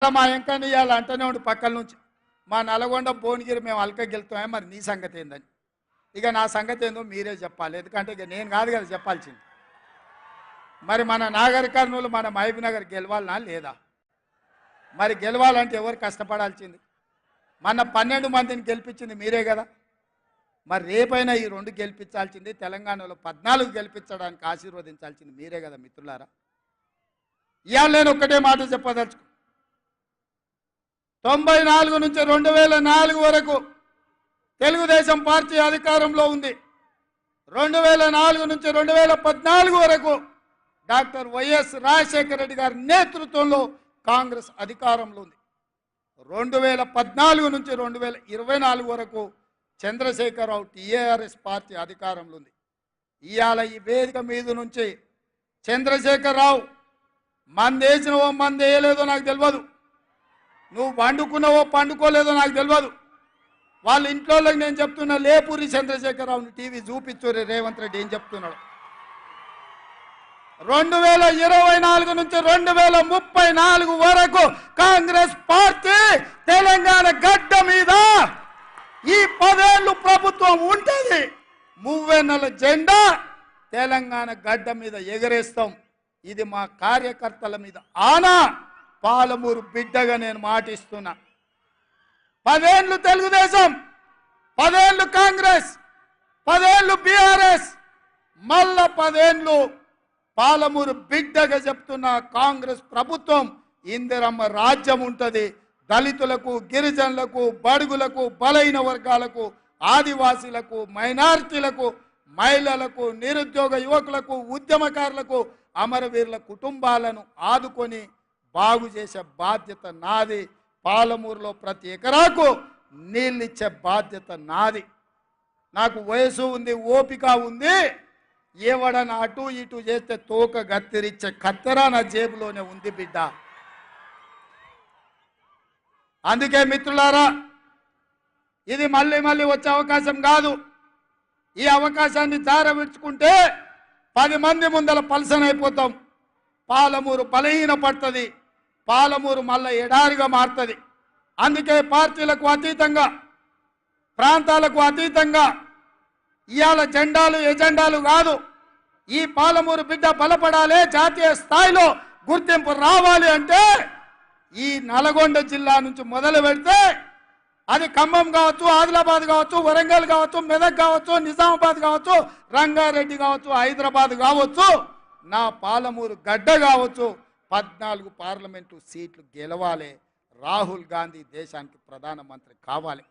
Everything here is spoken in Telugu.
మా ఎంకని ఇవాళ అంటనే ఉండి పక్కల నుంచి మా నల్గొండ భువనగిరి మేము అల్క గెలుతామే, మరి నీ సంగతి ఏందని. ఇక నా సంగతి ఏందో మీరే చెప్పాలి, ఎందుకంటే ఇక నేను కాదు కదా చెప్పాల్సింది. మరి మన నాగర్ కర్నూలు మన మహబూబ్ నగర్ గెలవాలనా లేదా? మరి గెలవాలంటే ఎవరు కష్టపడాల్సింది? మన 12 మందిని గెలిపించింది మీరే కదా. మరి రేపైనా ఈ 2 గెలిపించాల్సింది, తెలంగాణలో 14 గెలిపించడానికి ఆశీర్వదించాల్సింది మీరే కదా మిత్రులారా. ఇవాళ నేను ఒక్కటే మాట చెప్పదలుచుకు, 94 నుంచి 2004 వరకు తెలుగుదేశం పార్టీ అధికారంలో ఉంది. 2004 నుంచి 2014 వరకు డాక్టర్ వైఎస్ రాజశేఖర రెడ్డి గారి నేతృత్వంలో కాంగ్రెస్ అధికారంలో ఉంది. 2014 నుంచి 2024 వరకు చంద్రశేఖరరావు టీఆర్ఎస్ పార్టీ అధికారంలో ఉంది. ఇవాళ ఈ వేదిక మీద నుంచి చంద్రశేఖరరావు మందేసినవో మంది వేయలేదో నాకు తెలియదు, నువ్వు పండుకున్నావో పండుకోలేదో నాకు తెలియదు. వాళ్ళ ఇంట్లోకి నేను చెప్తున్నా, లేపూరి చంద్రశేఖరరావుని టీవీ చూపించురే రేవంత్ రెడ్డి ఏం చెప్తున్నాడు. 2024 నుంచి 2034 వరకు కాంగ్రెస్ పార్టీ తెలంగాణ గడ్డ మీద ఈ 10 ఏళ్ళు ప్రభుత్వం ఉంటుంది. 30 జెండా తెలంగాణ గడ్డ మీద ఎగరేస్తాం. ఇది మా కార్యకర్తల మీద ఆనా. పాలమూరు బిడ్డగా నేను మాటిస్తున్నా. 10 ఏళ్ళు తెలుగుదేశం, 10 ఏళ్ళు కాంగ్రెస్, 10 ఏళ్ళు బీఆర్ఎస్, మళ్ళా 10 ఏళ్ళు పాలమూరు బిడ్డగా చెప్తున్న కాంగ్రెస్ ప్రభుత్వం. ఇందిరమ్మ రాజ్యం ఉంటుంది. దళితులకు, గిరిజనులకు, బడుగులకు, బలైన వర్గాలకు, ఆదివాసీలకు, మైనారిటీలకు, మహిళలకు, నిరుద్యోగ యువకులకు, ఉద్యమకారులకు, అమరవీరుల కుటుంబాలను ఆదుకొని బాగు చేసే బాధ్యత నాది. పాలమూరులో ప్రతి ఎకరాకు నీళ్ళిచ్చే బాధ్యత నాది. నాకు వయసు ఉంది, ఓపిక ఉంది. ఎవడన్నా అటు ఇటు చేస్తే తోక గత్తిరిచ్చే కత్తెర నా జేబులోనే ఉంది బిడ్డ. అందుకే మిత్రులారా, ఇది మళ్ళీ మళ్ళీ వచ్చే అవకాశం కాదు. ఈ అవకాశాన్ని జారవిడ్చుకుంటే 10 మంది ముందల పలసనైపోతాం. పాలమూరు బలహీన పడుతుంది. పాలమూరు మళ్ళీ ఎడారిగా మారుతుంది. అందుకే పార్టీలకు అతీతంగా, ప్రాంతాలకు అతీతంగా ఇవాళ జెండాలు ఎజెండాలు కాదు, ఈ పాలమూరు బిడ్డ బలపడాలి, జాతీయ స్థాయిలో గుర్తింపు రావాలి అంటే ఈ నల్గొండ జిల్లా నుంచి మొదలు పెడితే అది ఖమ్మం కావచ్చు, ఆదిలాబాద్ కావచ్చు, వరంగల్ కావచ్చు, మెదక్ కావచ్చు, నిజామాబాద్ కావచ్చు, రంగారెడ్డి కావచ్చు, హైదరాబాద్ కావచ్చు, నా పాలమూరు గడ్డ కావచ్చు, 14 పార్లమెంటు సీట్లు గెలవాలి. రాహుల్ గాంధీ దేశానికి ప్రధానమంత్రి కావాలి.